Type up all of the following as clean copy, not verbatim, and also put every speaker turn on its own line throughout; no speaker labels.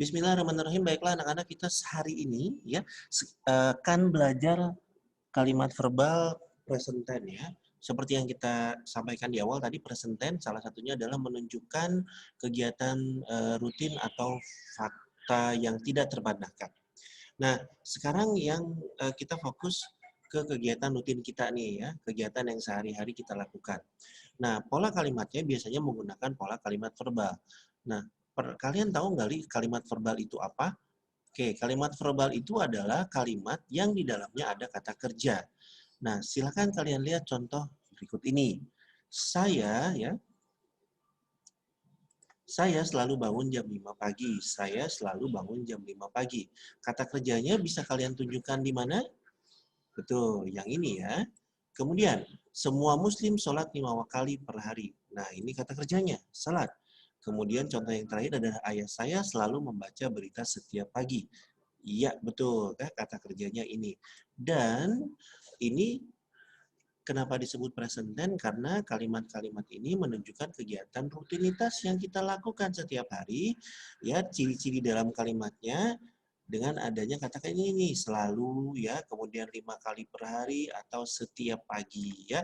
Bismillahirrahmanirrahim. Baiklah anak-anak, kita hari ini ya akan belajar kalimat verbal present tense ya. Seperti yang kita sampaikan di awal tadi, present tense salah satunya adalah menunjukkan kegiatan rutin atau fakta yang tidak terpatahkan. Nah, sekarang yang kita fokus ke kegiatan rutin kita nih ya, kegiatan yang sehari-hari kita lakukan. Nah, pola kalimatnya biasanya menggunakan pola kalimat verbal. Nah, kalian tahu nggak kalimat verbal itu apa? Oke, kalimat verbal itu adalah kalimat yang di dalamnya ada kata kerja. Nah, silakan kalian lihat contoh berikut ini. Saya selalu bangun jam 5 pagi. Saya selalu bangun jam 5 pagi. Kata kerjanya bisa kalian tunjukkan di mana? Betul, yang ini ya. Kemudian, semua muslim sholat 5 kali per hari. Nah, ini kata kerjanya, salat. Kemudian contoh yang terakhir adalah ayah saya selalu membaca berita setiap pagi. Iya, betul, kata kerjanya ini. Dan ini kenapa disebut present tense? Karena kalimat-kalimat ini menunjukkan kegiatan rutinitas yang kita lakukan setiap hari. Ya, ciri-ciri dalam kalimatnya dengan adanya kata ini selalu ya, kemudian 5 kali per hari atau setiap pagi ya.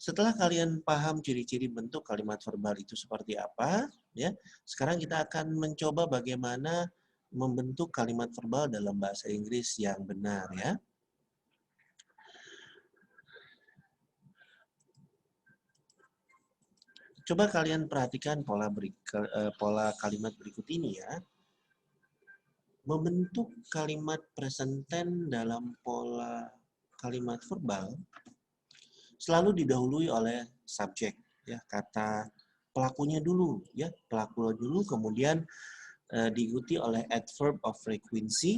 Setelah kalian paham ciri-ciri bentuk kalimat verbal itu seperti apa, ya. Sekarang kita akan mencoba bagaimana membentuk kalimat verbal dalam bahasa Inggris yang benar ya. Coba kalian perhatikan pola kalimat berikut ini ya. Membentuk kalimat present tense dalam pola kalimat verbal selalu didahului oleh subjek ya, kata pelakunya dulu ya, pelaku dulu, kemudian diikuti oleh adverb of frequency.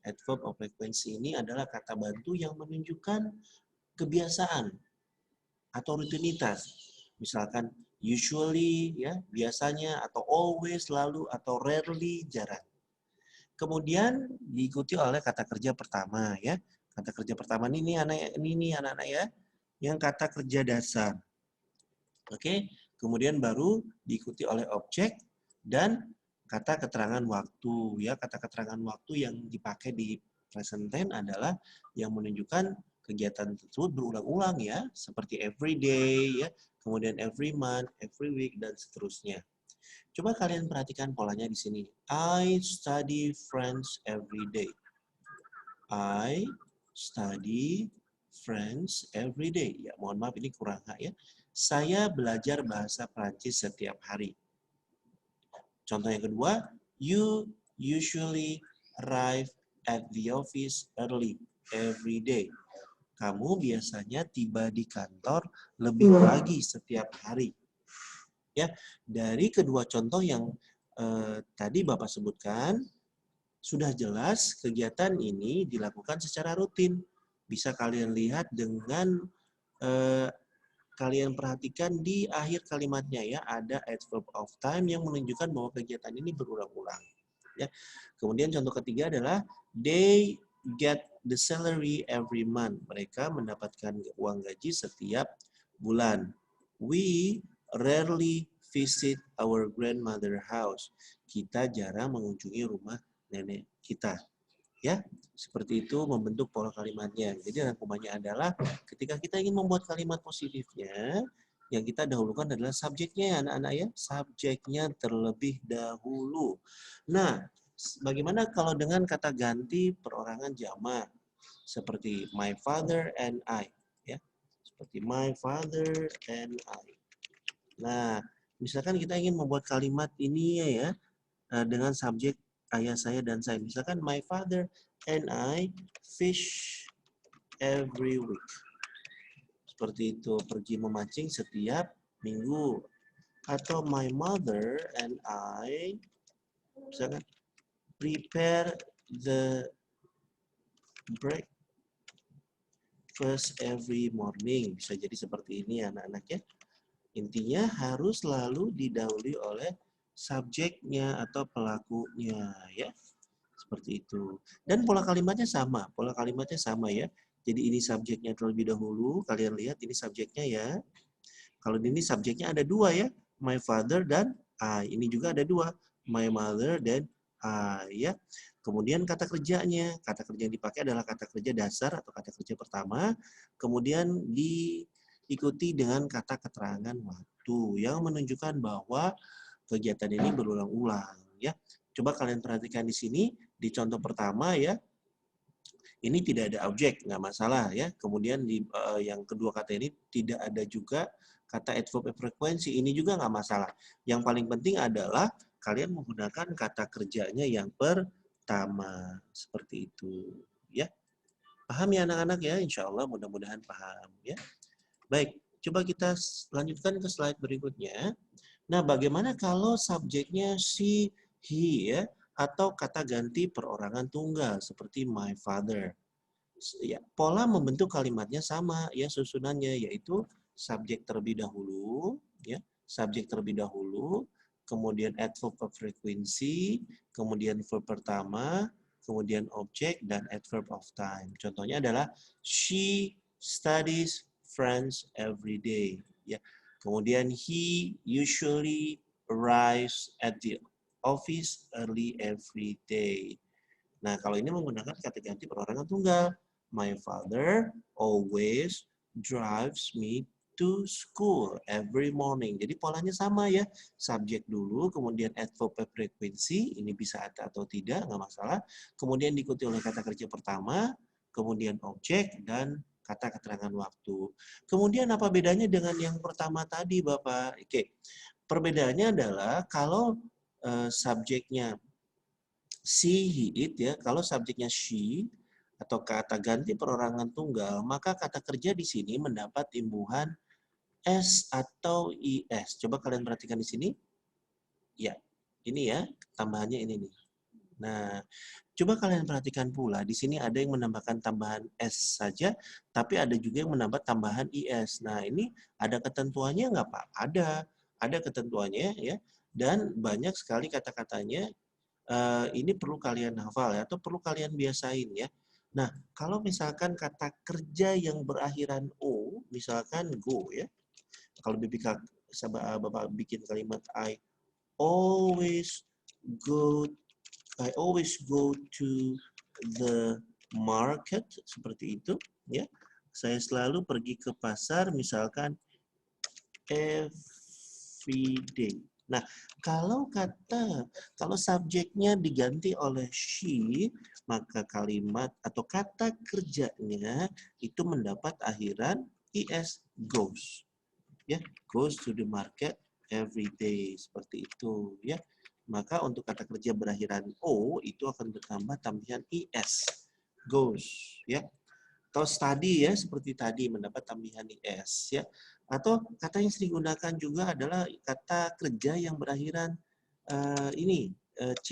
Adverb of frequency ini adalah kata bantu yang menunjukkan kebiasaan atau rutinitas. Misalkan usually ya, biasanya, atau always, selalu, atau rarely, jarang. Kemudian diikuti oleh kata kerja pertama ya. Kata kerja pertama ini anak-anak ya, yang kata kerja dasar. Oke, kemudian baru diikuti oleh objek dan kata keterangan waktu ya. Kata keterangan waktu yang dipakai di present tense adalah yang menunjukkan kegiatan tersebut berulang-ulang ya, seperti every day ya, kemudian every month, every week, dan seterusnya. Coba kalian perhatikan polanya di sini. I study French every day. I study French every day. Ya, mohon maaf ini kurang ya. Saya belajar bahasa Prancis setiap hari. Contoh yang kedua, you usually arrive at the office early every day. Kamu biasanya tiba di kantor lebih pagi setiap hari. Ya, dari kedua contoh yang tadi Bapak sebutkan, sudah jelas kegiatan ini dilakukan secara rutin. Bisa kalian lihat dengan kalian perhatikan di akhir kalimatnya ya, ada adverb of time yang menunjukkan bahwa kegiatan ini berulang-ulang. Ya. Kemudian contoh ketiga adalah they get the salary every month. Mereka mendapatkan uang gaji setiap bulan. We rarely visit our grandmother house. Kita jarang mengunjungi rumah nenek kita. Ya, seperti itu membentuk pola kalimatnya. Jadi rangkumannya adalah ketika kita ingin membuat kalimat positifnya, yang kita dahulukan adalah subjeknya ya anak-anak ya. Subjeknya terlebih dahulu. Nah, bagaimana kalau dengan kata ganti perorangan jamak? Seperti my father and I. Ya, seperti my father and I. Nah, misalkan kita ingin membuat kalimat ini ya dengan subjek ayah saya dan saya. Misalkan my father and I fish every week. Seperti itu, pergi memancing setiap minggu. Atau my mother and I misalkan prepare the breakfast every morning. Bisa jadi seperti ini anak-anak ya. Intinya harus selalu didahului oleh subjeknya atau pelakunya ya. Seperti itu. Dan pola kalimatnya sama. Pola kalimatnya sama ya. Jadi ini subjeknya terlebih dahulu. Kalian lihat ini subjeknya ya. Kalau ini subjeknya ada dua ya. My father dan I. Ini juga ada dua. My mother dan I, ya. Kemudian kata kerja yang dipakai adalah kata kerja dasar atau kata kerja pertama, kemudian diikuti dengan kata keterangan waktu yang menunjukkan bahwa kegiatan ini berulang-ulang, ya. Coba kalian perhatikan di sini, di contoh pertama ya, ini tidak ada objek, nggak masalah ya. Kemudian di yang kedua kata ini tidak ada juga kata adverb frekuensi, ini juga nggak masalah. Yang paling penting adalah kalian menggunakan kata kerjanya yang pertama, seperti itu, ya. Paham ya anak-anak ya? Insya Allah mudah-mudahan paham ya. Baik, coba kita lanjutkan ke slide berikutnya. Nah, bagaimana kalau subjeknya she, he ya, atau kata ganti perorangan tunggal seperti my father? Ya, pola membentuk kalimatnya sama ya susunannya, yaitu subjek terlebih dahulu ya, subjek terlebih dahulu, kemudian adverb frekuensi, kemudian verb pertama, kemudian objek dan adverb of time. Contohnya adalah she studies French every day ya. Kemudian he usually arrives at the office early every day. Nah, kalau ini menggunakan kata ganti perorangan tunggal. My father always drives me to school every morning. Jadi polanya sama ya. Subjek dulu, kemudian adverb frekuensi, ini bisa ada atau tidak, nggak masalah. Kemudian diikuti oleh kata kerja pertama, kemudian objek, dan kata keterangan waktu. Kemudian apa bedanya dengan yang pertama tadi, Bapak? Oke, perbedaannya adalah kalau subjeknya she, he, it ya, kalau subjeknya she atau kata ganti perorangan tunggal, maka kata kerja di sini mendapat imbuhan s atau is. Coba kalian perhatikan di sini. Ya, ini ya, tambahannya ini nih. Nah, coba kalian perhatikan pula, di sini ada yang menambahkan tambahan s saja, tapi ada juga yang menambah tambahan is. Nah, ini ada ketentuannya nggak, Pak? Ada ketentuannya ya, dan banyak sekali kata-katanya. Ini perlu kalian hafal ya, atau perlu kalian biasain ya. Nah, kalau misalkan kata kerja yang berakhiran O, misalkan go ya. Kalau Bapak bikin kalimat always go, I always go to the market, seperti itu ya. Saya selalu pergi ke pasar, misalkan every day. Nah, kalau subjeknya diganti oleh she, maka kalimat atau kata kerjanya itu mendapat akhiran is, goes. Ya, goes to the market every day, seperti itu ya. Maka untuk kata kerja berakhiran o itu akan bertambah tambahan is, goes ya. Atau study ya, seperti tadi mendapat tambahan is ya. Atau kata yang sering digunakan juga adalah kata kerja yang berakhiran ch.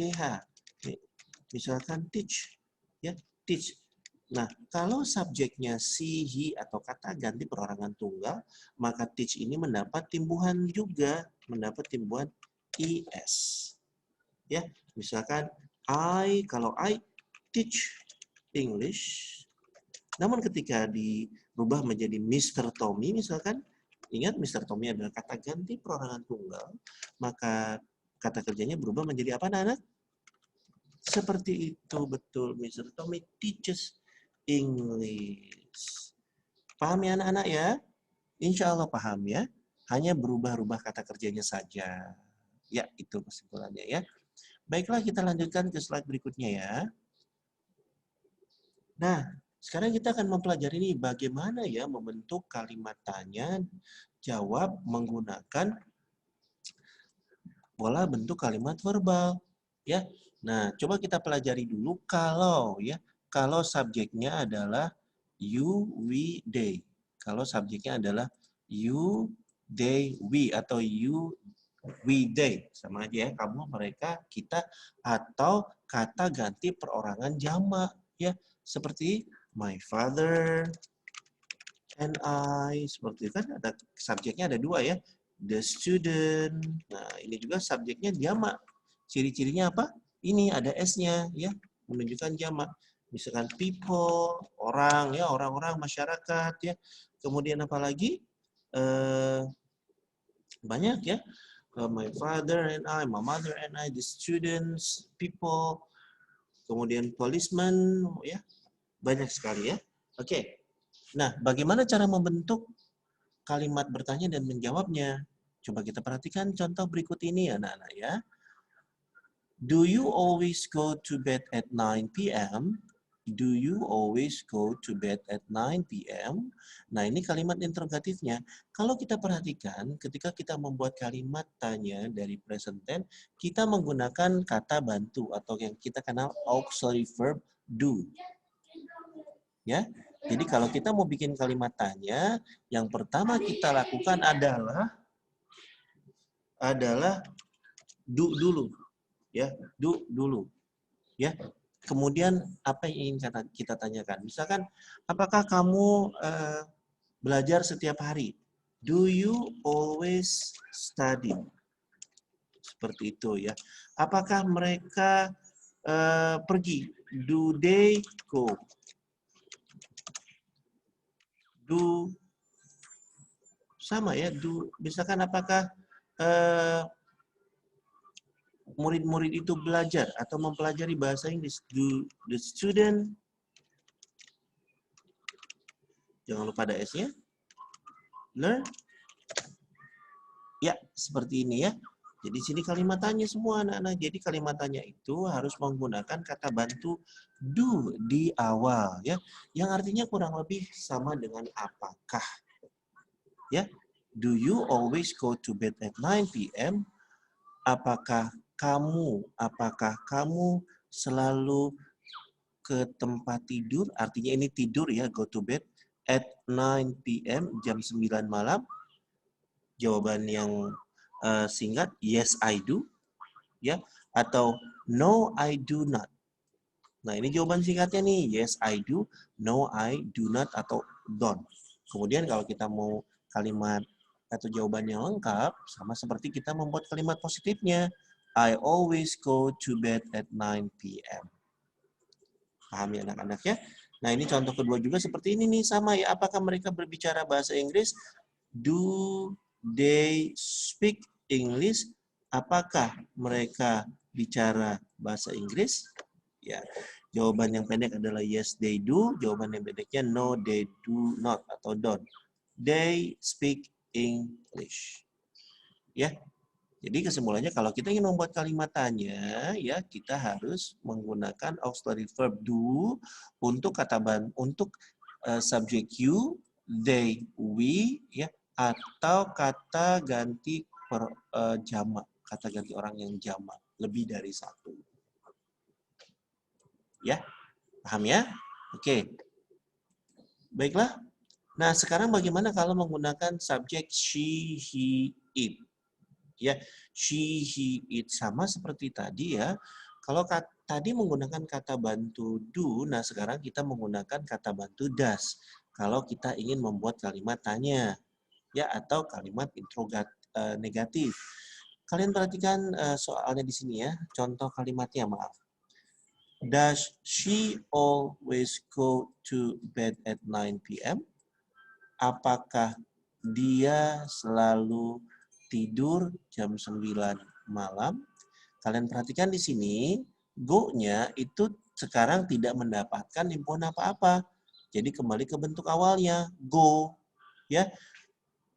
Misalkan teach ya, teach. Nah, kalau subjeknya she, he atau kata ganti perorangan tunggal, maka teach ini mendapat timbuhan juga, mendapat timbuhan is. Ya, misalkan kalau I teach English. Namun ketika dirubah menjadi Mr. Tommy misalkan, ingat Mr. Tommy adalah kata ganti perorangan tunggal, maka kata kerjanya berubah menjadi apa, anak-anak? Seperti itu, betul. Mr. Tommy teaches English. Paham ya anak-anak ya? Insya Allah paham ya. Hanya berubah-ubah kata kerjanya saja. Ya, itu kesimpulannya ya. Baiklah, kita lanjutkan ke slide berikutnya ya. Nah, sekarang kita akan mempelajari nih bagaimana ya membentuk kalimat tanya jawab menggunakan pola bentuk kalimat verbal ya. Nah, coba kita pelajari dulu kalau subjeknya adalah you, we, they. Kalau subjeknya adalah you, they, we atau you, we, they. Sama aja ya, kamu, mereka, kita atau kata ganti perorangan jamak ya. Seperti my father and I, seperti itu kan ada subjeknya ada dua ya. The student. Nah, ini juga subjeknya jamak. Ciri-cirinya apa? Ini ada S-nya ya, menunjukkan jamak. Misalkan people, orang ya, orang-orang, masyarakat ya. Kemudian apa lagi? Banyak ya. My father and I, my mother and I, the students, people, kemudian policeman, ya, banyak sekali ya. Oke. Nah, bagaimana cara membentuk kalimat bertanya dan menjawabnya? Coba kita perhatikan contoh berikut ini ya, anak-anak ya. Do you always go to bed at 9 p.m.? Do you always go to bed at 9 p.m.? Nah, ini kalimat interrogatifnya. Kalau kita perhatikan, ketika kita membuat kalimat tanya dari present tense, kita menggunakan kata bantu atau yang kita kenal auxiliary verb do. Ya. Jadi kalau kita mau bikin kalimat tanya, yang pertama kita lakukan adalah do dulu. Ya, do dulu. Ya. Kemudian apa yang ingin kita tanyakan? Misalkan, apakah kamu belajar setiap hari? Do you always study? Seperti itu ya. Apakah mereka pergi? Do they go? Do sama ya. Do misalkan apakah murid-murid itu belajar atau mempelajari bahasa Inggris? Do the student, jangan lupa ada S-nya, learn? Ya, seperti ini ya. Jadi sini kalimat tanya semua anak-anak. Jadi kalimat tanya itu harus menggunakan kata bantu do di awal ya. Yang artinya kurang lebih sama dengan apakah. Ya. Do you always go to bed at 9 p.m.? Apakah kamu selalu ke tempat tidur? Artinya ini tidur ya, go to bed at 9 p.m. jam 9 malam. Jawaban yang singkat, yes I do, ya, atau no I do not. Nah ini jawaban singkatnya nih, yes I do, no I do not, atau don't. Kemudian kalau kita mau kalimat atau jawaban yang lengkap, sama seperti kita membuat kalimat positifnya, I always go to bed at 9 p.m. Paham ya anak-anak ya? Nah ini contoh kedua juga seperti ini nih, sama ya, apakah mereka berbicara bahasa Inggris? Do they speak English? Apakah mereka bicara bahasa Inggris? Ya, jawaban yang pendek adalah yes they do. Jawaban yang pendeknya no they do not atau don't. They speak English. Ya. Jadi kesimpulannya kalau kita ingin membuat kalimat tanya, ya kita harus menggunakan auxiliary verb do untuk subjek you, they, we, ya, atau kata ganti jamak, kata ganti orang yang jamak, lebih dari satu. Ya, paham ya? Oke. Baiklah. Nah, sekarang bagaimana kalau menggunakan subjek she, he, it? Ya, she, he, it sama seperti tadi ya. Kalau tadi menggunakan kata bantu do, nah sekarang kita menggunakan kata bantu does. Kalau kita ingin membuat kalimat tanya, ya, atau kalimat negatif. Kalian perhatikan soalnya di sini ya, contoh kalimatnya, maaf. Does she always go to bed at 9 p.m.? Apakah dia selalu tidur jam 9 malam? Kalian perhatikan di sini, go-nya itu sekarang tidak mendapatkan input apa-apa. Jadi kembali ke bentuk awalnya, go. Ya.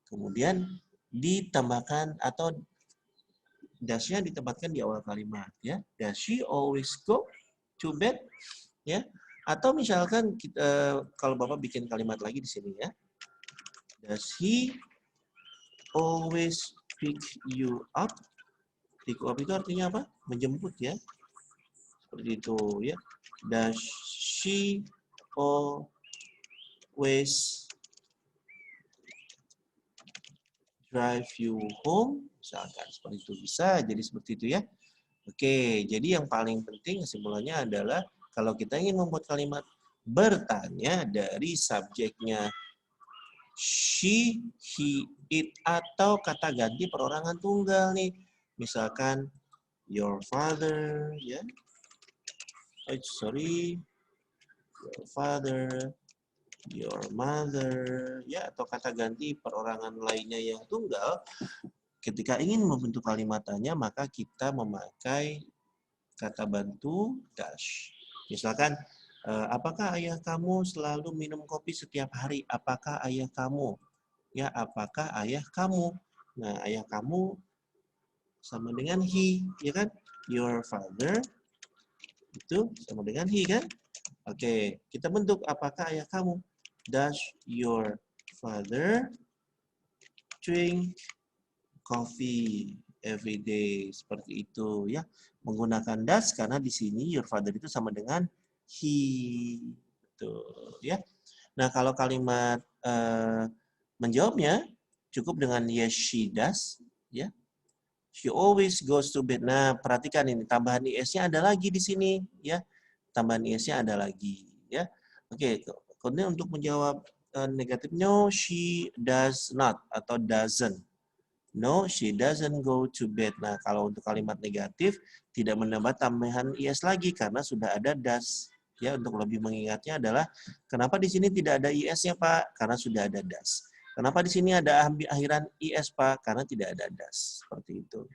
Kemudian ditambahkan atau does-nya ditempatkan di awal kalimat. Ya. Does she always go to bed? Ya. Atau misalkan kalau Bapak bikin kalimat lagi di sini ya. Does he always pick you up? Pick up itu artinya apa? Menjemput ya. Seperti itu ya. Does she always drive you home? Misalkan seperti itu, bisa jadi seperti itu ya. Oke, jadi yang paling penting kesimpulannya adalah kalau kita ingin membuat kalimat bertanya dari subjeknya she, he, it, atau kata ganti perorangan tunggal nih. Misalkan your father, ya. Your father, your mother, ya, atau kata ganti perorangan lainnya yang tunggal. Ketika ingin membentuk kalimat tanya, maka kita memakai kata bantu dash. Misalkan, apakah ayah kamu selalu minum kopi setiap hari? Apakah ayah kamu? Ya, apakah ayah kamu? Nah, ayah kamu sama dengan he, ya kan? Your father itu sama dengan he, kan? Oke, kita bentuk apakah ayah kamu? Does your father drink coffee every day? Seperti itu, ya. Menggunakan does karena di sini your father itu sama dengan he. Betul, ya. Nah, kalau kalimat menjawabnya cukup dengan yes she does, ya. She always goes to bed. Nah, perhatikan ini tambahan is-nya ada lagi di sini, ya. Tambahan is-nya ada lagi, ya. Oke, kemudian untuk menjawab negatif, no, she does not atau doesn't. No, she doesn't go to bed. Nah, kalau untuk kalimat negatif tidak menambah tambahan is lagi karena sudah ada does. Ya, untuk lebih mengingatnya adalah kenapa di sini tidak ada is-nya, Pak? Karena sudah ada does. Kenapa di sini ada akhiran is, Pak? Karena tidak ada does. Seperti itu.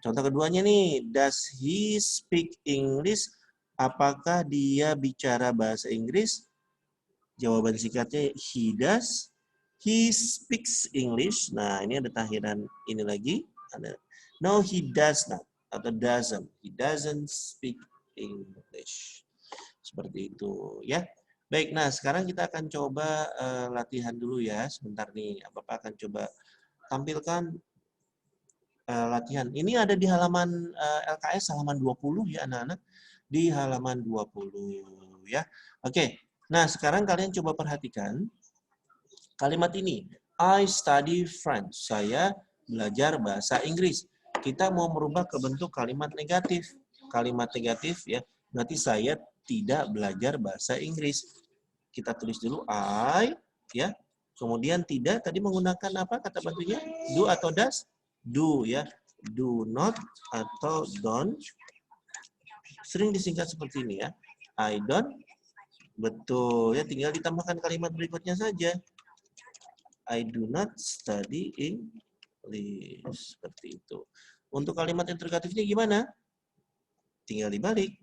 Contoh keduanya nih, does he speak English? Apakah dia bicara bahasa Inggris? Jawaban singkatnya he does. He speaks English. Nah, ini ada akhiran ini lagi. Ada no, he does not atau doesn't. He doesn't speak English. Seperti itu, ya. Baik, nah sekarang kita akan coba latihan dulu ya. Sebentar nih, Bapak akan coba tampilkan latihan. Ini ada di halaman LKS halaman 20 ya anak-anak. Di halaman 20 ya. Oke. Nah, sekarang kalian coba perhatikan kalimat ini. I study French. Saya belajar bahasa Inggris. Kita mau merubah ke bentuk kalimat negatif. Kalimat negatif ya. Berarti saya tidak belajar bahasa Inggris. Kita tulis dulu I ya. Kemudian tidak tadi menggunakan apa kata bantunya? Do atau does? Do ya. Do not atau don't. Sering disingkat seperti ini ya. I don't. Betul ya, tinggal ditambahkan kalimat berikutnya saja. I do not study English. Seperti itu. Untuk kalimat interrogatifnya gimana? Tinggal dibalik.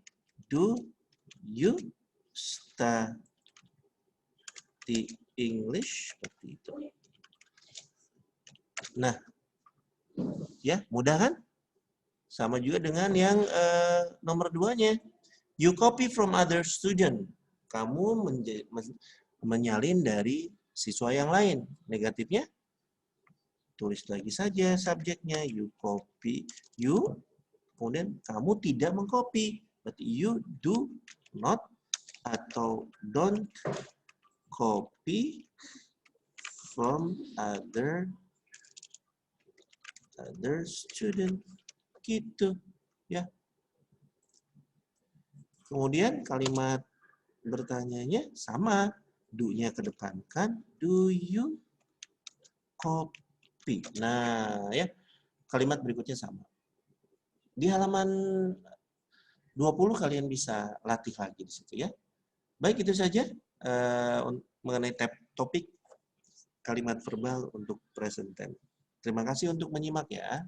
Do you study English? Seperti itu. Nah, ya mudah kan? Sama juga dengan yang nomor 2-nya. You copy from other student. Kamu menyalin dari siswa yang lain. Negatifnya, tulis lagi saja subjeknya. You copy. You, kemudian kamu tidak mengcopy. Berarti you do not atau don't copy from other student. Gitu. Ya. Kemudian kalimat bertanyanya sama. Do-nya kedepankan. Do you copy? Nah, ya. Kalimat berikutnya sama. Di halaman 20 kalian bisa latih lagi di situ ya. Baik, itu saja mengenai topik kalimat verbal untuk present tense. Terima kasih untuk menyimak ya.